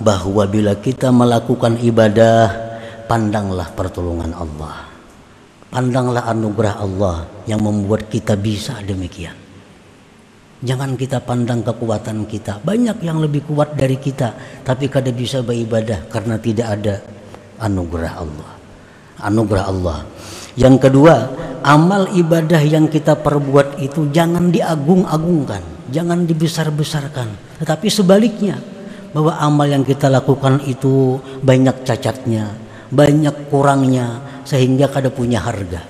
bahwa bila kita melakukan ibadah, pandanglah pertolongan Allah, pandanglah anugerah Allah yang membuat kita bisa demikian. Jangan kita pandang kekuatan kita. Banyak yang lebih kuat dari kita, tapi kada bisa beribadah karena tidak ada anugerah Allah. Anugerah Allah. Yang kedua, amal ibadah yang kita perbuat itu jangan diagung-agungkan, jangan dibesar-besarkan. Tetapi sebaliknya, bahwa amal yang kita lakukan itu banyak cacatnya, banyak kurangnya, sehingga kada punya harga.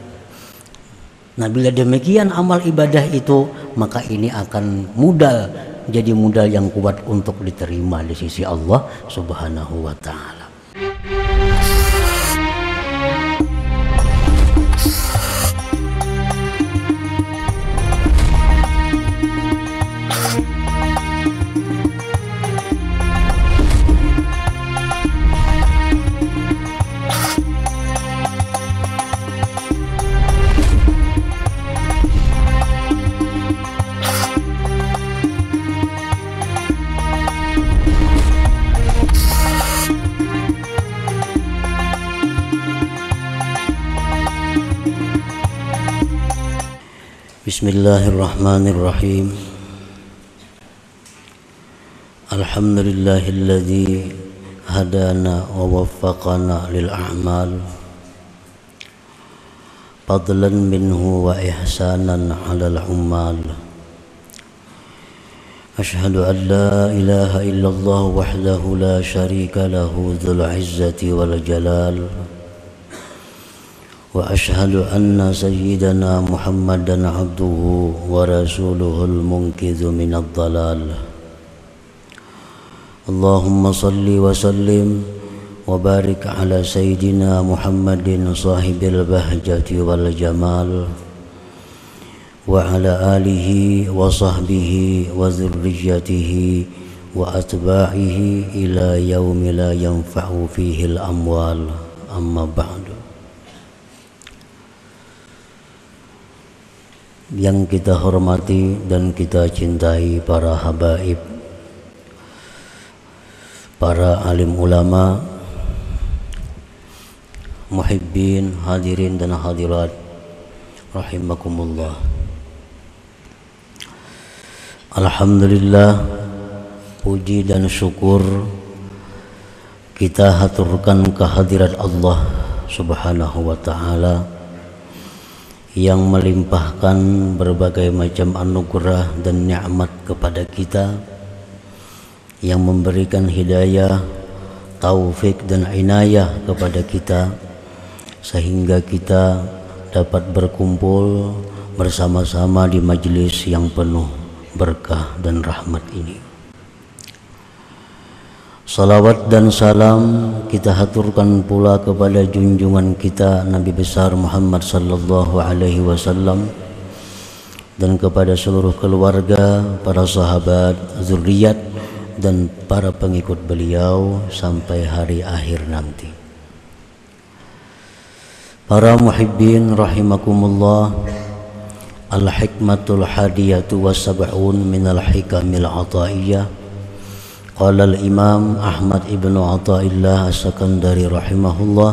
Nah, bila demikian amal ibadah itu, maka ini akan jadi modal yang kuat untuk diterima di sisi Allah Subhanahu wa ta'ala. Bismillahirrahmanirrahim. Alhamdulillahilladzi hadana wa waffaqana lil a'mal fadlan minhu wa ihsanan 'alal ummal. Ashhadu an la ilaha illallah wahdahu la syarika lahu dzul 'izzati wal jalal. Wa ashhadu anna sayyidana Muhammadan abduhu wa rasuluhul munqidhu minadh dhalal. Allahumma salli wa sallim wa barik ala sayyidina Muhammadin sahibil bahjati wal jamal wa ala alihi wa sahbihi wa dzurriyyatihi wa atba'ihi ila yaumi la yanfa'u fihi al amwal. Amma ba'du. Yang kita hormati dan kita cintai para habaib, para alim ulama, muhibbin, hadirin dan hadirat rahimakumullah. Alhamdulillah, puji dan syukur kita haturkan kehadirat Allah Subhanahu wa ta'ala yang melimpahkan berbagai macam anugerah dan nikmat kepada kita, yang memberikan hidayah, taufik dan inayah kepada kita, sehingga kita dapat berkumpul bersama-sama di majelis yang penuh berkah dan rahmat ini. Salawat dan salam kita haturkan pula kepada junjungan kita Nabi besar Muhammad sallallahu alaihi wasallam dan kepada seluruh keluarga, para sahabat, zuriat dan para pengikut beliau sampai hari akhir nanti. Para muhibbin rahimakumullah, al-hikmatul hadiyatu wa sab'un minal hikamil ataiyah. Qala al-Imam Ahmad ibn Athaillah As-Sakandari rahimahullah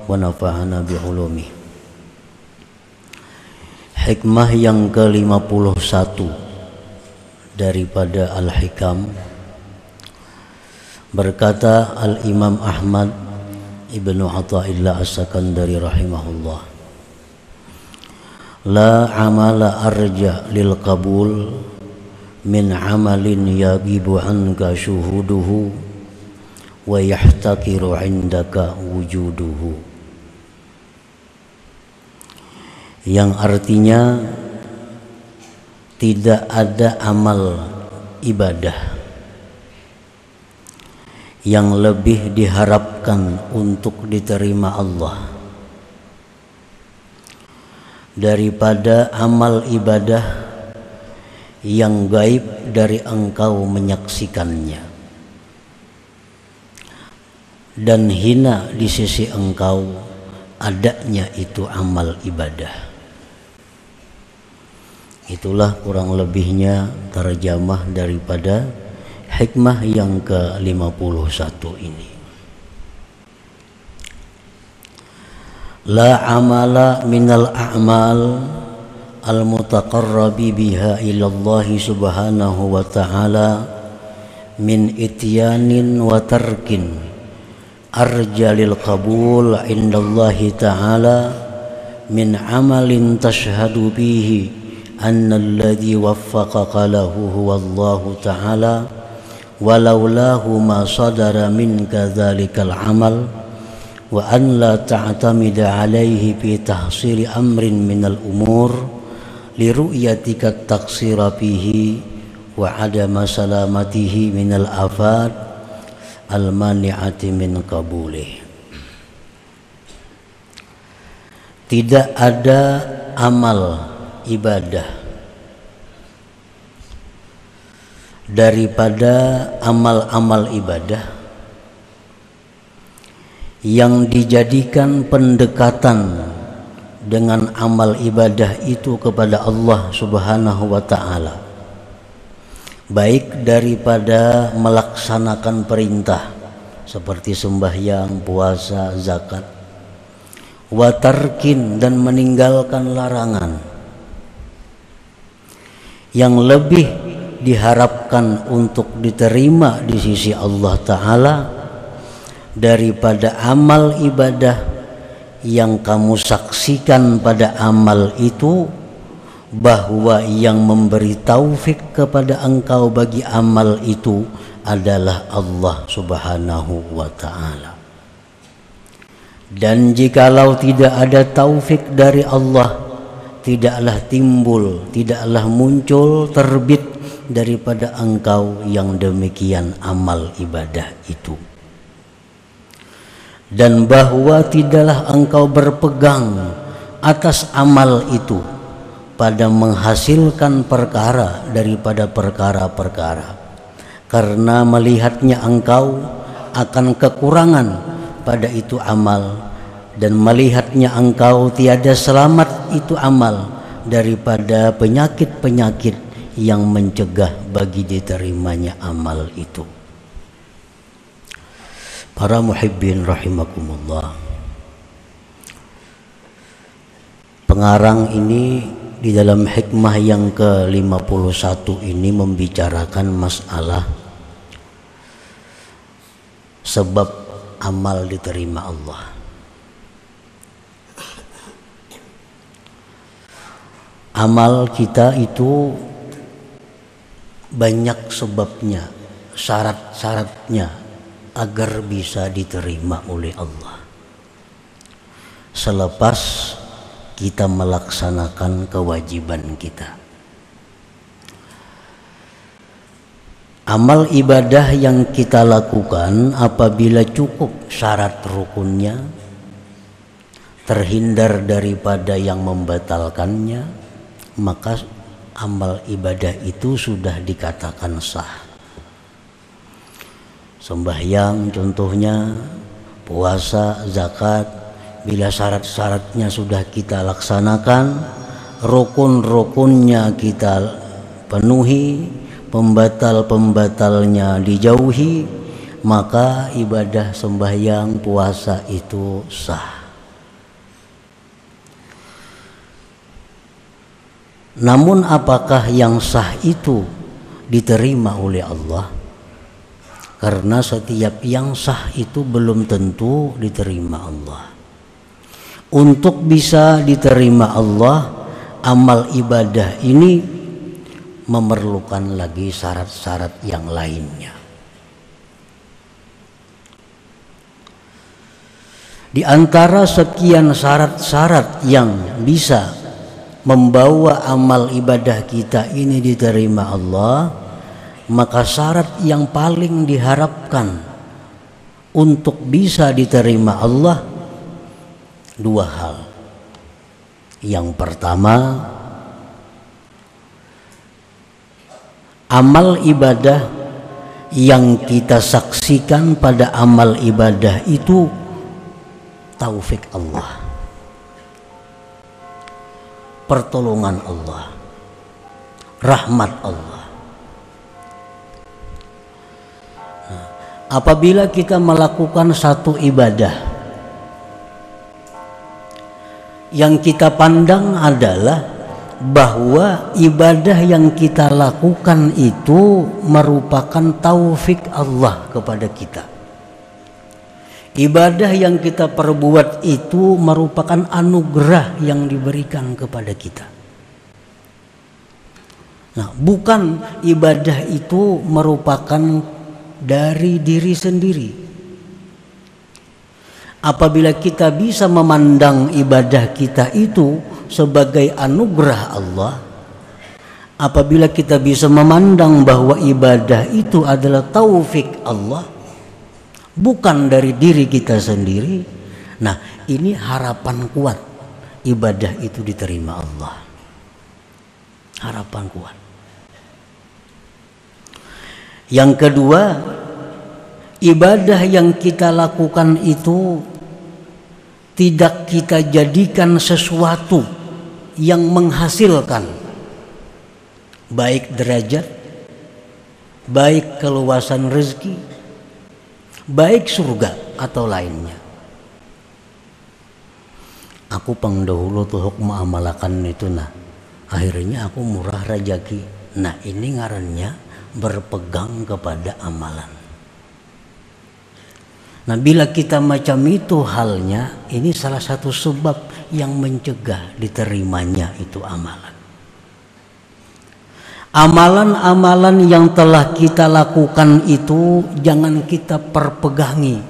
wa nafa'ana bi'ulumi. Hikmah yang ke-51 daripada Al-Hikam, berkata al-Imam Ahmad ibn Athaillah As-Sakandari rahimahullah, la amala arja lil qabul min amalin yagibu anka syuhuduhu wa yahtakiru indaka wujuduhu. Yang artinya, tidak ada amal ibadah yang lebih diharapkan untuk diterima Allah daripada amal ibadah yang gaib dari engkau menyaksikannya, dan hina di sisi engkau adanya itu amal ibadah. Itulah kurang lebihnya terjemah daripada hikmah yang ke-51 ini. La amala minal a'mal al-mutaqarrabi biha ilallahi subhanahu wa ta'ala min ityanin wa tarkin arjalil qabul indallahi ta'ala min amalin tashhadu bihi anna alladhi waffaqaka lahu huwallahu ta'ala walaulahu ma sadara minka dhalikal amal wa an la ta'tamida alaihi fi tahsili amrin minal umur li ru'yatika taksira fihi wa adama salamatihi minal afat al mani'ati min qabulih. Tidak ada amal ibadah daripada amal-amal ibadah yang dijadikan pendekatan dengan amal ibadah itu kepada Allah Subhanahu wa ta'ala, baik daripada melaksanakan perintah seperti sembahyang, puasa, zakat, wa tarkin dan meninggalkan larangan, yang lebih diharapkan untuk diterima di sisi Allah Ta'ala daripada amal ibadah yang kamu saksikan pada amal itu bahwa yang memberi taufik kepada engkau bagi amal itu adalah Allah Subhanahu wa ta'ala. Dan jikalau tidak ada taufik dari Allah, tidaklah timbul, tidaklah muncul, terbit daripada engkau yang demikian amal ibadah itu. Dan bahwa tidaklah engkau berpegang atas amal itu pada menghasilkan perkara daripada perkara-perkara, karena melihatnya engkau akan kekurangan pada itu amal, dan melihatnya engkau tiada selamat itu amal daripada penyakit-penyakit yang mencegah bagi diterimanya amal itu. Para muhibbin rahimakumullah, pengarang ini di dalam hikmah yang ke-51 ini membicarakan masalah sebab amal diterima Allah. Amal kita itu banyak sebabnya, syarat-syaratnya agar bisa diterima oleh Allah, selepas kita melaksanakan kewajiban kita. Amal ibadah yang kita lakukan apabila cukup syarat rukunnya, terhindar daripada yang membatalkannya, maka amal ibadah itu sudah dikatakan sah. Sembahyang contohnya, puasa, zakat, bila syarat-syaratnya sudah kita laksanakan, rukun-rukunnya kita penuhi, pembatal-pembatalnya dijauhi, maka ibadah sembahyang, puasa itu sah. Namun apakah yang sah itu diterima oleh Allah? Karena setiap yang sah itu belum tentu diterima Allah. Untuk bisa diterima Allah, amal ibadah ini memerlukan lagi syarat-syarat yang lainnya. Di antara sekian syarat-syarat yang bisa membawa amal ibadah kita ini diterima Allah, maka syarat yang paling diharapkan untuk bisa diterima Allah dua hal. Yang pertama, amal ibadah yang kita saksikan pada amal ibadah itu taufik Allah, pertolongan Allah, rahmat Allah. apabila kita melakukan satu ibadah, yang kita pandang adalah bahwa ibadah yang kita lakukan itu merupakan taufik Allah kepada kita. Ibadah yang kita perbuat itu merupakan anugerah yang diberikan kepada kita. Nah, bukan ibadah itu merupakan dari diri sendiri. Apabila kita bisa memandang ibadah kita itu sebagai anugerah Allah, apabila kita bisa memandang bahwa ibadah itu adalah taufik Allah, bukan dari diri kita sendiri, nah ini harapan kuat ibadah itu diterima Allah. Harapan kuat. Yang kedua, ibadah yang kita lakukan itu tidak kita jadikan sesuatu yang menghasilkan baik derajat, baik keluasan rezeki, baik surga atau lainnya. Aku pangdahulu tuh huk mengamalkan itu, nah akhirnya aku murah rejeki. Nah ini ngarannya berpegang kepada amalan. Nah bila kita macam itu halnya, ini salah satu sebab yang mencegah diterimanya itu amalan. Amalan-amalan yang telah kita lakukan itu jangan kita perpegangi,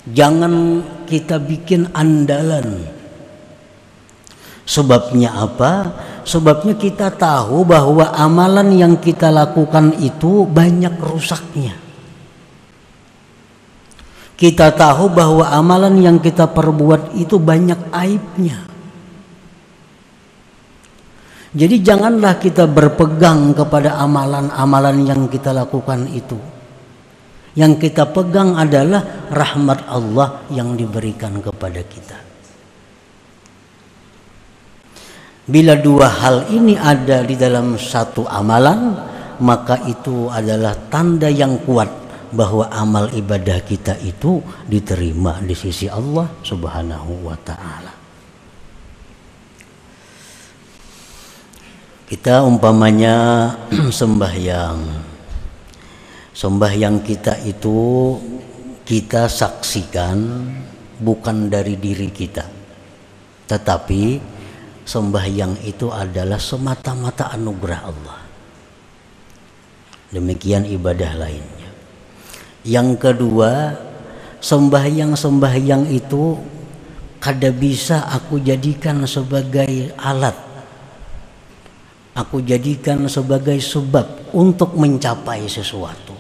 jangan kita bikin andalan. Sebabnya apa? Sebabnya kita tahu bahwa amalan yang kita lakukan itu banyak rusaknya. Kita tahu bahwa amalan yang kita perbuat itu banyak aibnya. Jadi janganlah kita berpegang kepada amalan-amalan yang kita lakukan itu. Yang kita pegang adalah rahmat Allah yang diberikan kepada kita. Bila dua hal ini ada di dalam satu amalan, maka itu adalah tanda yang kuat bahwa amal ibadah kita itu diterima di sisi Allah Subhanahu wa ta'ala. Kita umpamanya sembahyang kita itu kita saksikan bukan dari diri kita, tetapi sembahyang itu adalah semata-mata anugerah Allah. Demikian ibadah lainnya. Yang kedua, sembahyang itu kada bisa aku jadikan sebagai alat, aku jadikan sebagai sebab untuk mencapai sesuatu.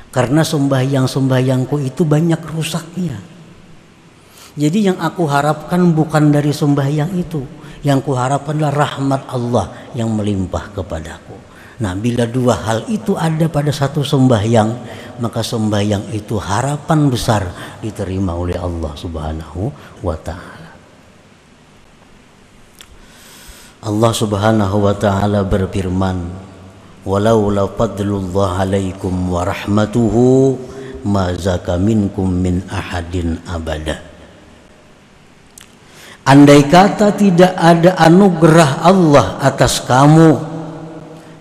Karena sembahyangku itu banyak rusaknya. Jadi yang aku harapkan bukan dari sembahyang itu, yang kuharapkan adalah rahmat Allah yang melimpah kepadaku. Nah bila dua hal itu ada pada satu sembahyang, maka sembahyang itu harapan besar diterima oleh Allah Subhanahu wa ta'ala. Allah Subhanahu wa ta'ala berfirman, walaula fadlullah alaikum wa rahmatuhu ma zaka minkum min ahadin abada. Andai kata tidak ada anugerah Allah atas kamu,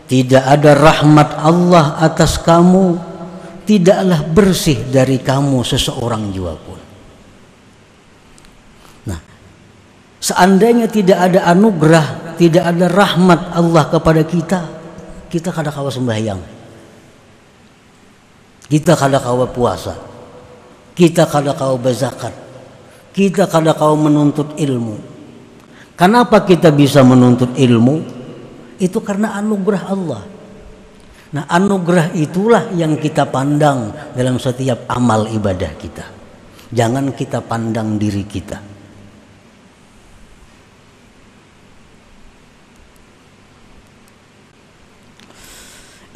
tidak ada rahmat Allah atas kamu, tidaklah bersih dari kamu seseorang jua pun. Nah, seandainya tidak ada anugerah, tidak ada rahmat Allah kepada kita, kita kada kawa sembahyang, kita kada kawa puasa, kita kada kawa berzakat, kita kada kawa menuntut ilmu. Kenapa kita bisa menuntut ilmu? Itu karena anugerah Allah. Nah anugerah itulah yang kita pandang dalam setiap amal ibadah kita. Jangan kita pandang diri kita.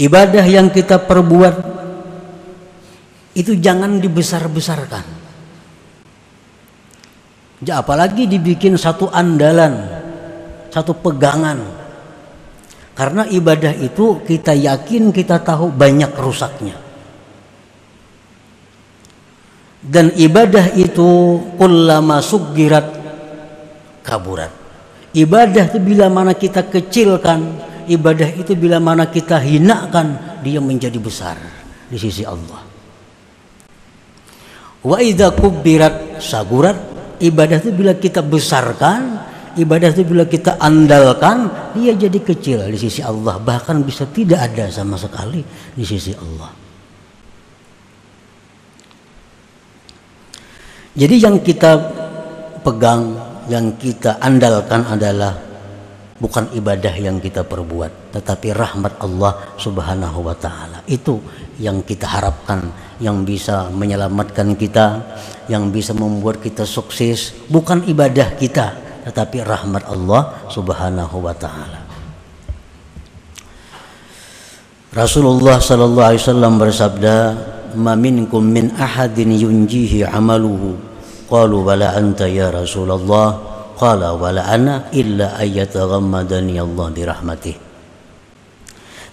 Ibadah yang kita perbuat itu jangan dibesar-besarkan. Apalagi dibikin satu andalan, satu pegangan. Karena ibadah itu kita yakin, kita tahu banyak rusaknya. Dan ibadah itu kullama suggirat kaburat. Ibadah itu bila mana kita kecilkan, ibadah itu bila mana kita hinakan, dia menjadi besar di sisi Allah. Wa idza kubbirat sagurat. Ibadah itu bila kita besarkan, ibadah itu bila kita andalkan, dia jadi kecil di sisi Allah, bahkan bisa tidak ada sama sekali di sisi Allah. Jadi yang kita pegang, yang kita andalkan adalah bukan ibadah yang kita perbuat, tetapi rahmat Allah Subhanahu wa ta'ala. Itu yang kita harapkan, yang bisa menyelamatkan kita, yang bisa membuat kita sukses. Bukan ibadah kita, tetapi rahmat Allah Subhanahu wa ta'ala. Rasulullah sallallahu alaihi wasallam bersabda, "Ma minkum min ahadin yunjihi amaluhu." Qalu wala anta ya Rasulullah. Qala wala ana illa ayyataghammadani Allah birahmatih.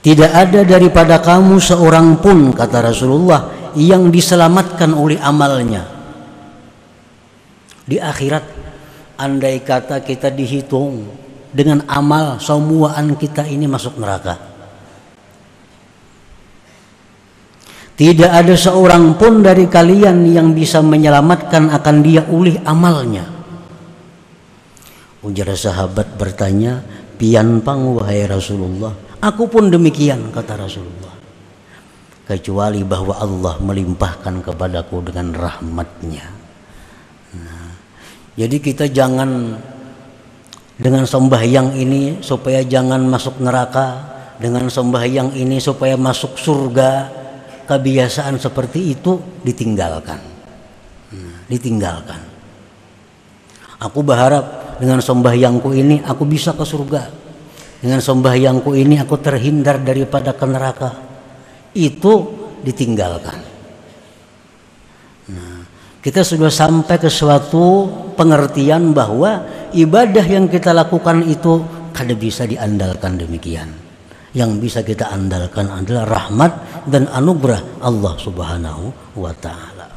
Tidak ada daripada kamu seorang pun, kata Rasulullah, yang diselamatkan oleh amalnya di akhirat. Andai kata kita dihitung dengan amal, semuaan kita ini masuk neraka. Tidak ada seorang pun dari kalian yang bisa menyelamatkan akan dia oleh amalnya. Ujar sahabat bertanya, "Pian pang wahai Rasulullah?" "Aku pun demikian," kata Rasulullah. "Kecuali bahwa Allah melimpahkan kepadaku dengan rahmatnya." Nah, jadi kita jangan dengan sembahyang ini supaya jangan masuk neraka, dengan sembahyang ini supaya masuk surga. Kebiasaan seperti itu ditinggalkan. Ditinggalkan. Aku berharap dengan sembahyangku ini aku bisa ke surga. Dengan sembahyangku ini aku terhindar daripada ke neraka. Itu ditinggalkan. Nah, kita sudah sampai ke suatu pengertian bahwa ibadah yang kita lakukan itu kada bisa diandalkan demikian. Yang bisa kita andalkan adalah rahmat dan anugerah Allah Subhanahu wa ta'ala.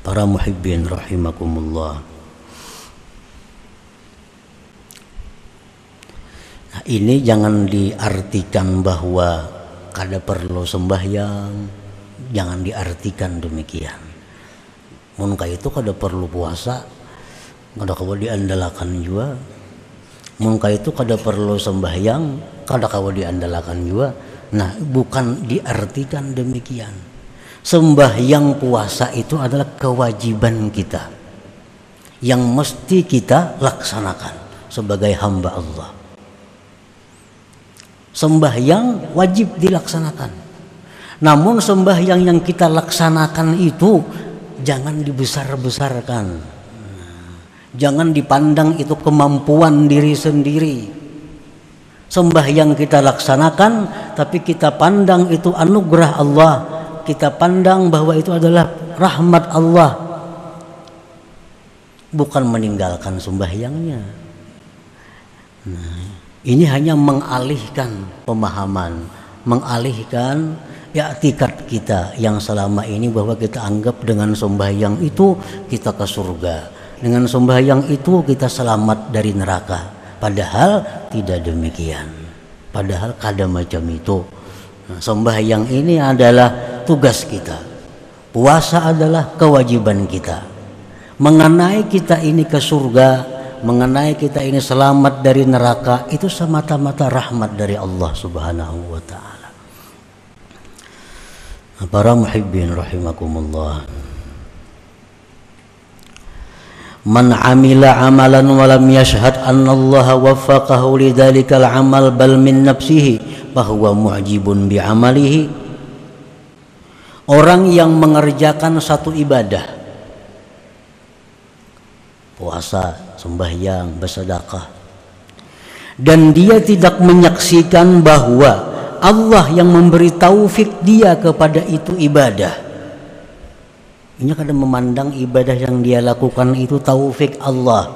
Para muhibbin rahimakumullah. Nah, ini jangan diartikan bahwa kada perlu sembahyang, jangan diartikan demikian. Mun itu kada perlu puasa, kada kawa diandalkan juga. Mungkin itu kada perlu sembahyang, kada kawa diandalkan juga. Nah, bukan diartikan demikian. Sembahyang puasa itu adalah kewajiban kita yang mesti kita laksanakan sebagai hamba Allah. Sembahyang wajib dilaksanakan. Namun sembahyang yang kita laksanakan itu jangan dibesar-besarkan. Jangan dipandang itu kemampuan diri sendiri. Sembahyang kita laksanakan, tapi kita pandang itu anugerah Allah. Kita pandang bahwa itu adalah rahmat Allah. Bukan meninggalkan sembahyangnya. Nah, ini hanya mengalihkan pemahaman, mengalihkan i'tikad kita yang selama ini bahwa kita anggap dengan sembahyang itu kita ke surga. Dengan sembahyang itu kita selamat dari neraka. Padahal tidak demikian. Padahal kada macam itu. Nah, sembahyang ini adalah tugas kita. Puasa adalah kewajiban kita. Mengenai kita ini ke surga, mengenai kita ini selamat dari neraka, itu semata-mata rahmat dari Allah Subhanahu wa ta'ala. Para muhibbin rahimakumullah. Man amila amalan wa lam yashhad anna Allah waffaqahu lidzalikal amal bal min nafsihi fahuwa mu'jibun bi amalihi. Orang yang mengerjakan satu ibadah, puasa, sembahyang, bersedekah, dan dia tidak menyaksikan bahwa Allah yang memberi taufik dia kepada itu ibadah. Ini kadang memandang ibadah yang dia lakukan itu taufik Allah.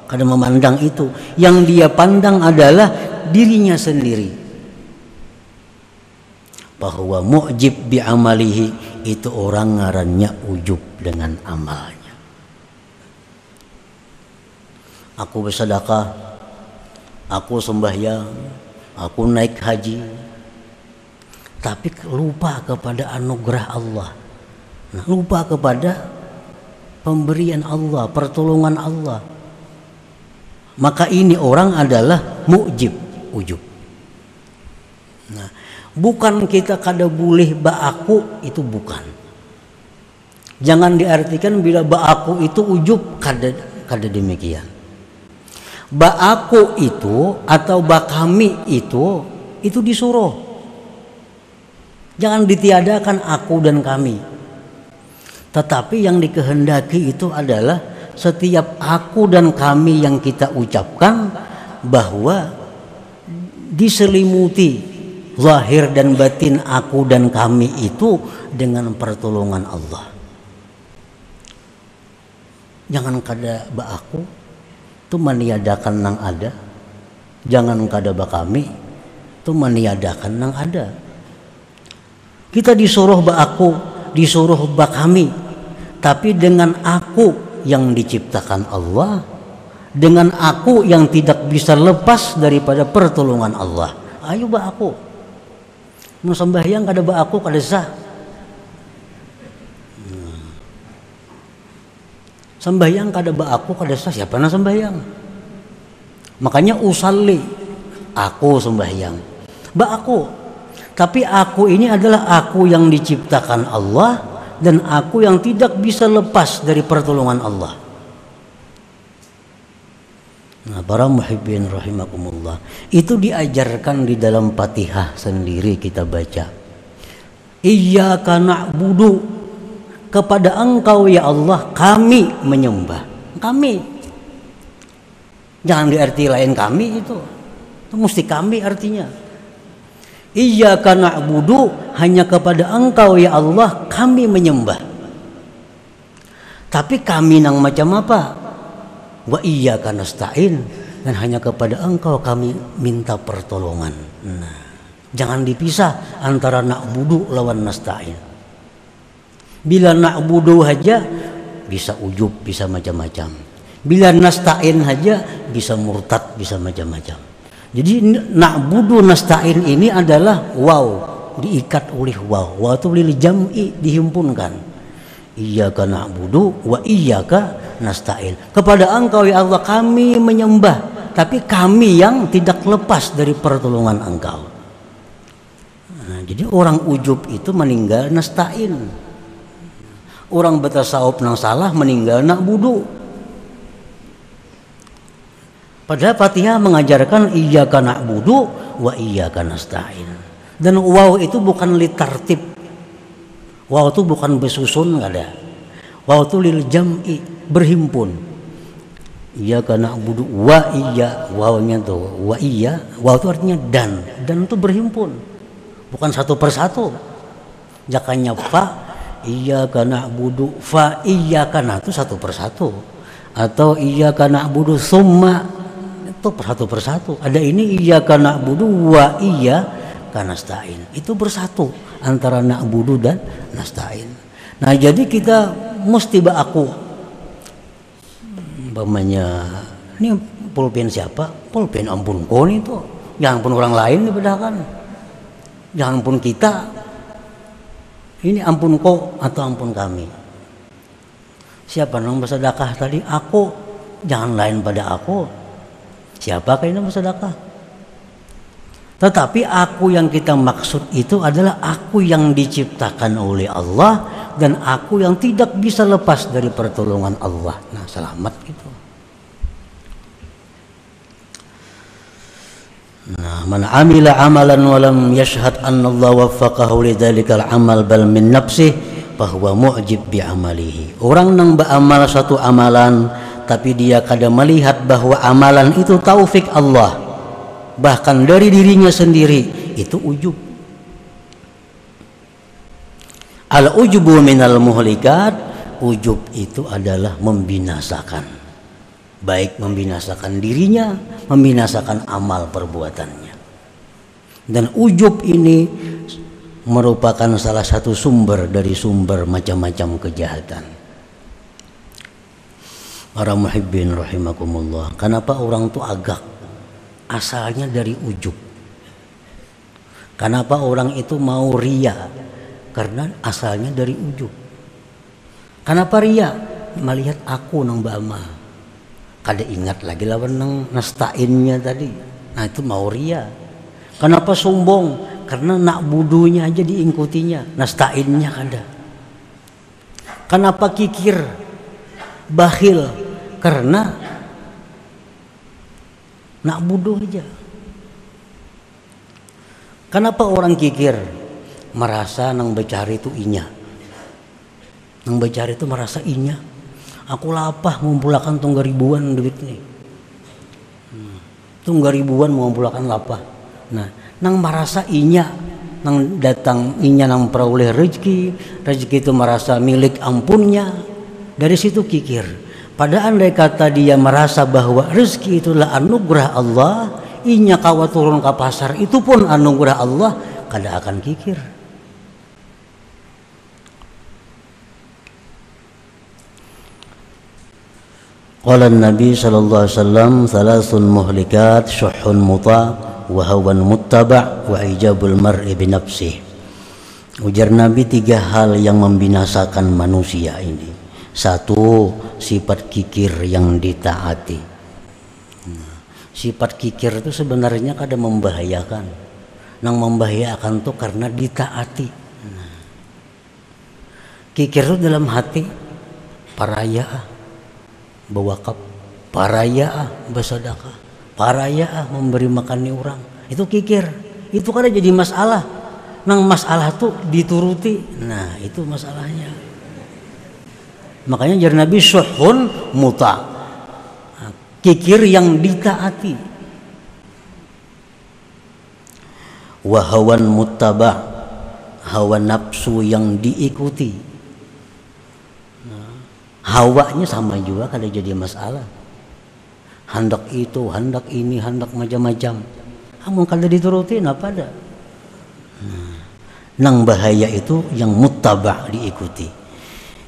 Kadang memandang itu. Yang dia pandang adalah dirinya sendiri. bahwa mu'jib bi amalihi itu orang ngarannya ujub dengan amalnya. Aku bersedekah, aku sembahyang, aku naik haji, tapi lupa kepada anugerah Allah. Nah, lupa kepada pemberian Allah, pertolongan Allah. Maka ini orang adalah mu'jib, ujub. Nah, bukan kita kada boleh ba'aku, itu bukan. Jangan diartikan bila ba'aku itu ujub, kada demikian. Ba'aku itu atau bakami itu disuruh. Jangan ditiadakan aku dan kami. Tetapi yang dikehendaki itu adalah setiap aku dan kami yang kita ucapkan bahwa diselimuti zahir dan batin aku dan kami itu dengan pertolongan Allah. Jangan kada ba'aku itu meniadakan nang ada. Jangan kada bakami itu meniadakan nang ada. Kita disuruh ba'aku, disuruh bakami, tapi dengan aku yang diciptakan Allah, dengan aku yang tidak bisa lepas daripada pertolongan Allah. Ayo ba'aku. Mau sembahyang kada ba'aku kada sah. Sembahyang kada ba'aku kada sah, siapa nak sembahyang? Makanya usalli, aku sembahyang. Ba'aku. Tapi aku ini adalah aku yang diciptakan Allah dan aku yang tidak bisa lepas dari pertolongan Allah. Nah, para muhibbin rahimakumullah, itu diajarkan di dalam Fatihah sendiri kita baca. Iyyaka na'budu, kepada Engkau ya Allah kami menyembah. Kami. Jangan diarti lain kami itu mesti kami artinya. Iyyaka na'budu, hanya kepada Engkau ya Allah kami menyembah. Tapi kami nang macam apa? Wa iyyaka nasta'in, dan hanya kepada Engkau kami minta pertolongan. Nah, jangan dipisah antara na'budu lawan nasta'in. Bila na'budu aja bisa ujub, bisa macam-macam. Bila nasta'in aja bisa murtad, bisa macam-macam. Jadi na'budu nasta'in ini adalah waw, diikat oleh waw. Waw itu lil jam'i, dihimpunkan. Iyyaka na'budu wa iyyaka nasta'in. Kepada Engkau ya Allah kami menyembah, tapi kami yang tidak lepas dari pertolongan Engkau. Nah, jadi orang ujub itu meninggal nasta'in. Orang bertasawuf nang salah meninggal na'budu. Padahal Fatihah mengajarkan iyyaka na'budu wa iyyaka nasta'in. Dan waw itu bukan litartib. Waw itu bukan bersusun, enggak ada. Waw itu lil jam'i, berhimpun. Iyyaka na'budu wa iyya, wawnya tuh wa iyya, waw itu artinya dan itu berhimpun. Bukan satu persatu. Jakanya fa, iyyaka na'budu fa iyyaka, nah itu satu persatu. Atau iyyaka na'budu summa, itu satu persatu. Ada ini iyyaka na'budu wa iyyaka nasta'in, itu bersatu antara na'budu dan nasta'in. Nah, jadi kita mesti ba'aku. Umpamanya ini pulpen siapa? Pulpen ampun kau nih tuh. Jangan pun orang lain dibedakan. Jangan pun kita. Ini ampun kau atau ampun kami. Siapa yang bersedekah tadi? Aku. Jangan lain pada aku. Siapa yang bersedekah? Tetapi aku yang kita maksud itu adalah aku yang diciptakan oleh Allah dan aku yang tidak bisa lepas dari pertolongan Allah. Nah, selamat itu. Nah, man amila amalan walam yashhad anna Allah waffaqahu lidzalikal amal bal min nafsih fahuwa mu'jib bi amalihi. Orang nang beramal satu amalan tapi dia kada melihat bahwa amalan itu taufik Allah, bahkan dari dirinya sendiri, itu ujub. Al ujubu minal muhlikat, ujub itu adalah membinasakan, baik membinasakan dirinya, membinasakan amal perbuatannya. Dan ujub ini merupakan salah satu sumber dari sumber macam-macam kejahatan. Para muhibbin rahimakumullah, kenapa orang tuh agak asalnya dari ujub? Kenapa orang itu mau ria? Karena asalnya dari ujub. Kenapa ria? Melihat aku nang bama. Kada ingat lagi lawan nang nastainnya tadi. Nah itu mau ria. Kenapa sombong? Karena nak budunya aja diingkutinya, nastainnya kada. Kenapa kikir? Bakhil? Karena nak buduh aja. Kenapa orang kikir? Merasa nang becari itu inya. Nang becari itu merasa inya. Aku lapah mengumpulkan tunggal ribuan duit nih. Tunggal ribuan mengumpulkan lapah. Nah, nang merasa inya, nang datang inya nang peroleh rezeki itu merasa milik ampunnya. Dari situ kikir. Pada andai kata dia merasa bahwa rezeki itulah anugerah Allah, inya kawa turun ke pasar itu pun anugerah Allah, kada akan kikir. Qala Nabi sallallahu alaihi wasallam, "Thalathun muhlikat, syuhhun muta' wa hawan muttaba' wa ijabul mar'i bi nafsihi." Ujar Nabi, 3 hal yang membinasakan manusia ini. 1, sifat kikir yang ditaati. Sifat kikir itu sebenarnya kada membahayakan. Nang membahayakan tuh karena ditaati. Kikir itu dalam hati, paraya bewakaf, paraya bersedekah, paraya memberi makan orang. Itu kikir. Itu kada jadi masalah. Nang masalah tuh dituruti. Nah, itu masalahnya. Makanya jar Nabi syuhun muta, kikir yang ditaati. Wa hawan muttaba, hawa nafsu yang diikuti. Hawanya sama juga kada jadi masalah. Hendak itu, hendak ini, hendak macam-macam. Amun kada dituruti apa ada. Nang bahaya itu yang muttaba, diikuti.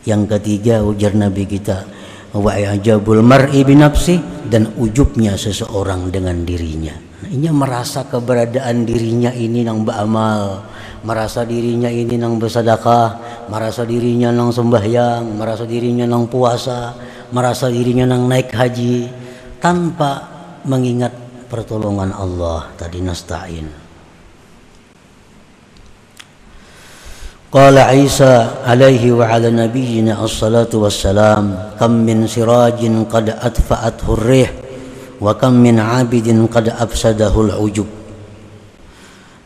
Yang ketiga ujar Nabi kita, wa ajabul mar'i bi nafsi, dan ujubnya seseorang dengan dirinya. Nah, ini merasa keberadaan dirinya ini nang beramal, merasa dirinya ini nang bersedekah, merasa dirinya nang sembahyang, merasa dirinya nang puasa, merasa dirinya nang naik haji, tanpa mengingat pertolongan Allah tadi, nasta'in. Qala Isa alaihi wa ala nabiyyina as-salatu wassalam, kam min sirajin qad atfa'athu ar-rih wa kam min 'abidin qad afsadahu al-ujub.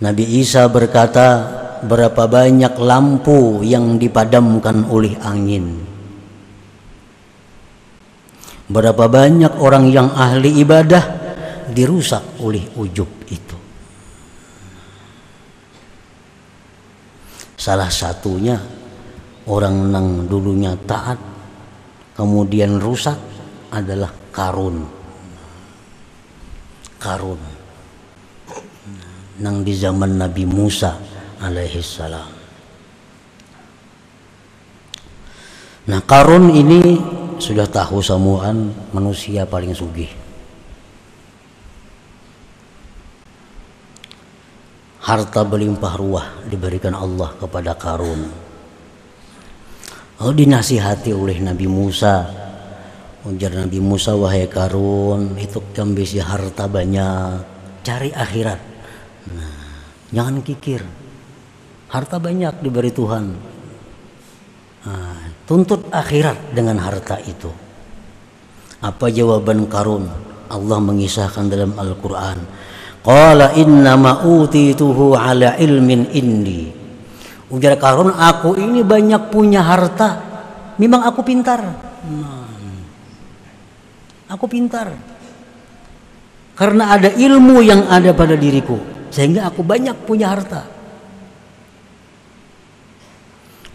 Nabi Isa berkata, berapa banyak lampu yang dipadamkan oleh angin, berapa banyak orang yang ahli ibadah dirusak oleh ujub itu. Salah satunya orang yang dulunya taat kemudian rusak adalah Qarun. Qarun nang di zaman Nabi Musa alaihissalam. Nah, Qarun ini sudah tahu semuaan manusia paling sugih. Harta berlimpah ruah diberikan Allah kepada Qarun. Lalu dinasihati oleh Nabi Musa. Ujar Nabi Musa, wahai Qarun, itu ambisi harta banyak, cari akhirat. Nah, jangan kikir. Harta banyak diberi Tuhan. Nah, tuntut akhirat dengan harta itu. Apa jawaban Qarun? Allah mengisahkan dalam Al-Quran. Qala innama utituhu ala ilmin indi. Ujar Qarun, aku ini banyak punya harta, memang aku pintar. Aku pintar karena ada ilmu yang ada pada diriku, sehingga aku banyak punya harta.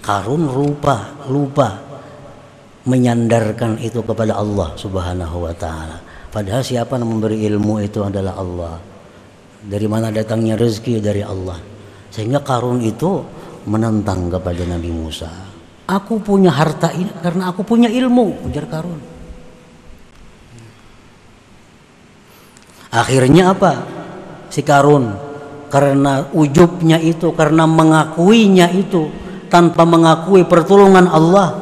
Qarun lupa menyandarkan itu kepada Allah Subhanahu wa ta'ala. Padahal siapa yang memberi ilmu itu adalah Allah. Dari mana datangnya rezeki? Dari Allah. Sehingga Qarun itu menentang kepada Nabi Musa. Aku punya harta ini karena aku punya ilmu, ujar Qarun. Akhirnya apa? Si Qarun karena ujubnya itu, karena mengakuinya itu tanpa mengakui pertolongan Allah,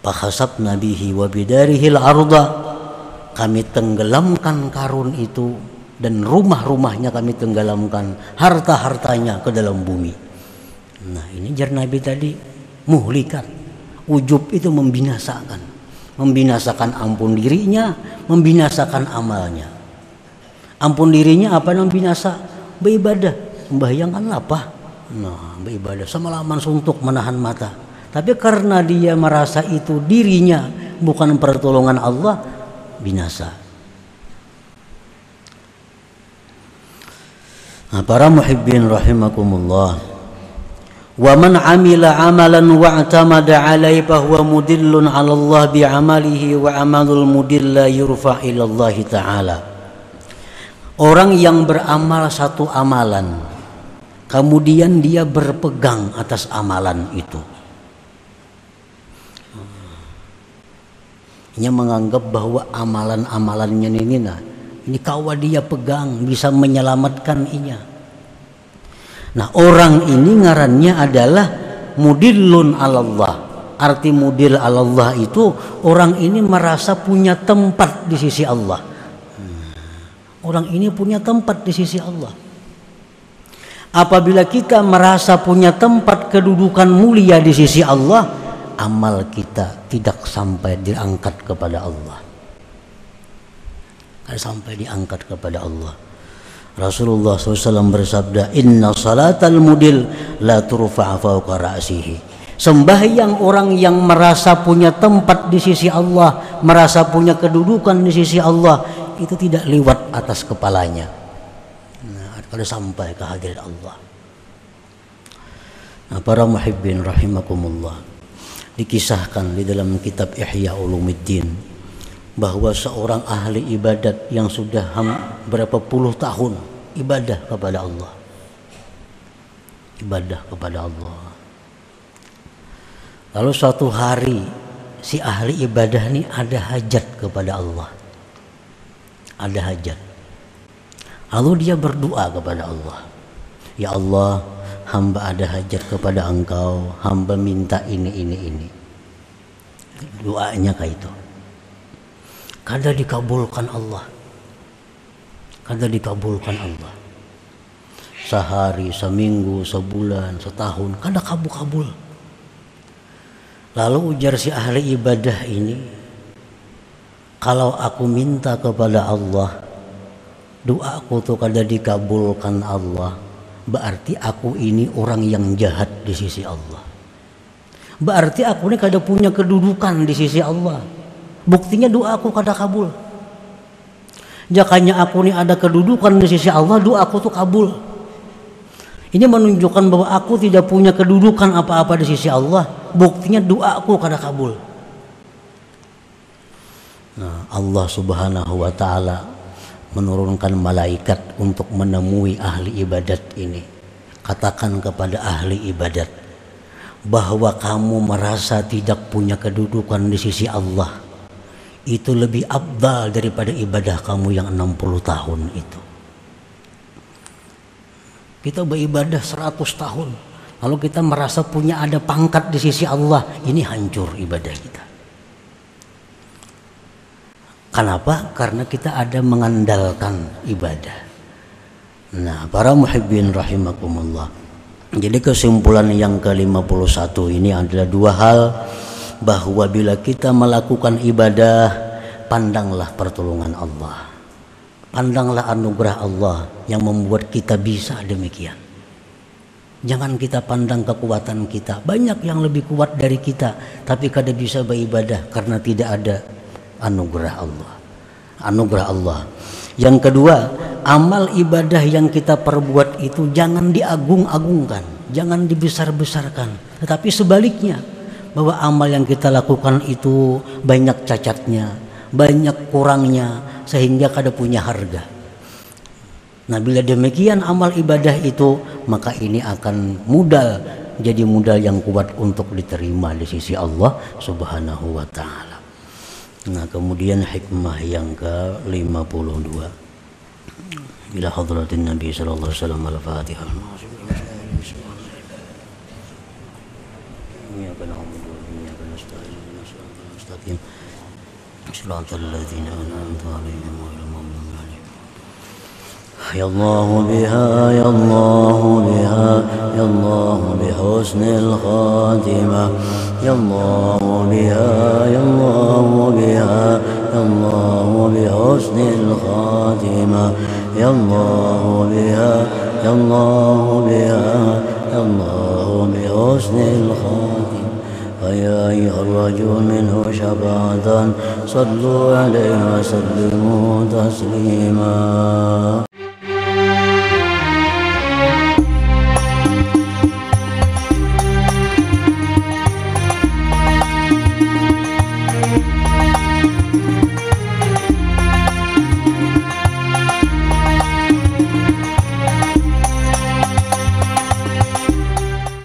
fakhasabna bihi wa bidarihil arda, kami tenggelamkan Qarun itu dan rumah-rumahnya kami tenggelamkan, harta-hartanya ke dalam bumi. Nah, ini jar Nabi tadi, muhlikan. Ujub itu membinasakan, membinasakan ampun dirinya, membinasakan amalnya. Ampun dirinya apa yang binasa? Beribadah, membayangkan apa? Nah, beribadah semalaman suntuk menahan mata. Tapi karena dia merasa itu dirinya bukan pertolongan Allah, binasa. Nah, para muhibbin rahimakumullah, wa man amila amalan wa'tamada 'alaihi fa huwa mudillun 'ala Allah bi 'amalihi wa 'amalul mudilla yurfa' ila Allah taala. Orang yang beramal satu amalan kemudian dia berpegang atas amalan itu, dia menganggap bahwa amalan-amalannya ini kawa dia pegang bisa menyelamatkan inya. Nah, orang ini ngarannya adalah mudillun 'alallah. Arti mudil 'alallah itu orang ini merasa punya tempat di sisi Allah. Orang ini punya tempat di sisi Allah. Apabila kita merasa punya tempat kedudukan mulia di sisi Allah, amal kita tidak sampai diangkat kepada Allah. Tidak sampai diangkat kepada Allah. Rasulullah SAW bersabda, inna salatal mudil la turfa'a fawqa ra'sihi. Sembahyang orang yang merasa punya tempat di sisi Allah, merasa punya kedudukan di sisi Allah, itu tidak lewat atas kepalanya. Nah, kalau sampai ke hadirat Allah. Nah, para muhibbin rahimakumullah, dikisahkan di dalam kitab Ihya Ulumuddin bahwa seorang ahli ibadat yang sudah berapa puluh tahun ibadah kepada Allah, lalu suatu hari si ahli ibadah ini ada hajat kepada Allah, ada hajat. Lalu dia berdoa kepada Allah, ya Allah, hamba ada hajat kepada Engkau, hamba minta ini. Doanya kayak itu. Kada dikabulkan Allah. Sehari, seminggu, sebulan, setahun, kada kabul. Lalu ujar si ahli ibadah ini, kalau aku minta kepada Allah, doaku tuh kada dikabulkan Allah, berarti aku ini orang yang jahat di sisi Allah. Berarti aku ini kada punya kedudukan di sisi Allah. Buktinya doaku kada kabul. Jakanya aku ini ada kedudukan di sisi Allah, doaku tuh kabul. Ini menunjukkan bahwa aku tidak punya kedudukan apa-apa di sisi Allah. Buktinya doaku kada kabul. Nah, Allah Subhanahu wa ta'ala menurunkan malaikat untuk menemui ahli ibadat ini. Katakan kepada ahli ibadat bahwa kamu merasa tidak punya kedudukan di sisi Allah, itu lebih afdal daripada ibadah kamu yang 60 tahun itu. Kita beribadah 100 tahun, lalu kita merasa punya ada pangkat di sisi Allah, ini hancur ibadah kita. Kenapa? Karena kita ada mengandalkan ibadah. Nah, para muhibbin rahimakumullah, jadi kesimpulan yang ke-51 ini adalah dua hal, bahwa bila kita melakukan ibadah, pandanglah pertolongan Allah, pandanglah anugerah Allah yang membuat kita bisa demikian. Jangan kita pandang kekuatan kita. Banyak yang lebih kuat dari kita, tapi kada bisa beribadah karena tidak ada anugerah Allah. Yang kedua, amal ibadah yang kita perbuat itu jangan diagung-agungkan, jangan dibesar-besarkan, tetapi sebaliknya, bahwa amal yang kita lakukan itu banyak cacatnya, banyak kurangnya, sehingga kada punya harga. Nah, bila demikian amal ibadah itu, maka ini akan jadi modal yang kuat untuk diterima di sisi Allah Subhanahu wa taala. Nah, kemudian hikmah yang ke-52. Ila hadratin Nabi sallallahu alaihi wasallam al-Fatihah. Shiratal ladzina an'amta 'alaihim ghairil maghdubi 'alaihim. Ya Allah biha ya Allah biha ya Allah bihusnil khatimah ya Allah biha ya Allah biha ya Allah bihusnil khatimah ya Allah biha ya Allah biha ya Allah bihusnil khatimah. فيا أيها الرجل منه شفاعة صلوا عليه وسلموا تسليما.